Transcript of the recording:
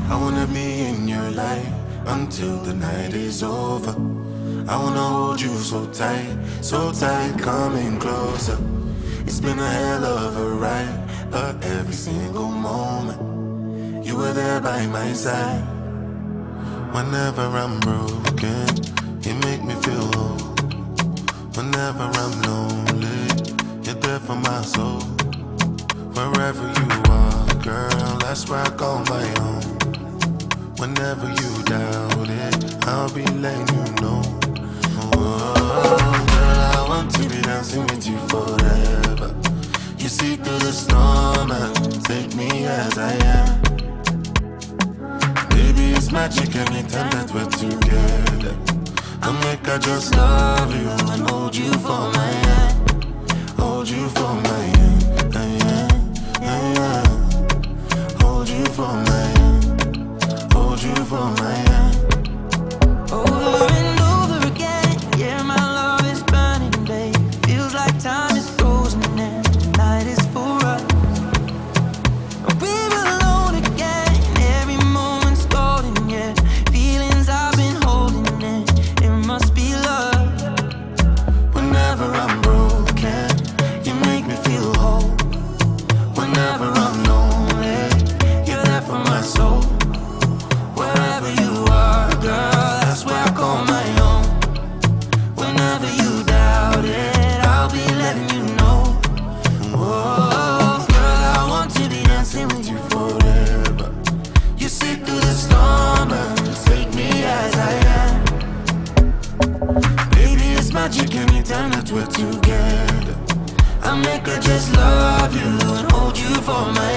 I wanna be in your life until the night is over. I wanna hold you so tight, coming closer. It's been a hell of a ride, but every single moment you were there by my side. Whenever I'm broken, you make me feel whole. Whenever I'm lonely, you're there for my soul. Wherever you are, girl, that's where I call my own. Whenever you doubt it, I'll be letting you know. Oh, girl, I want to be dancing with you forever. You see through the storm and take me as I am. Baby, it's magic anytime that we're together. I make I just love you and hold you for my hand. Hold you for my hand, hold you for my hand. Hold you for my hand. Over and over again, yeah, my love is burning, babe. Feels like time is frozen and the night is for us. We're alone again, every moment's golden, yeah. Feelings I've been holding in, it must be love. Whenever I'm broken, you make me feel whole. Whenever I'm lonely, you're there for my soul. Wherever you are, girl, that's where I call my own. Whenever you doubt it, I'll be letting you know. Oh, girl, I want to be dancing with you forever. You see through the storm and take me as I am. Baby, it's magic anytime that we're together. I make her just love you and hold you for my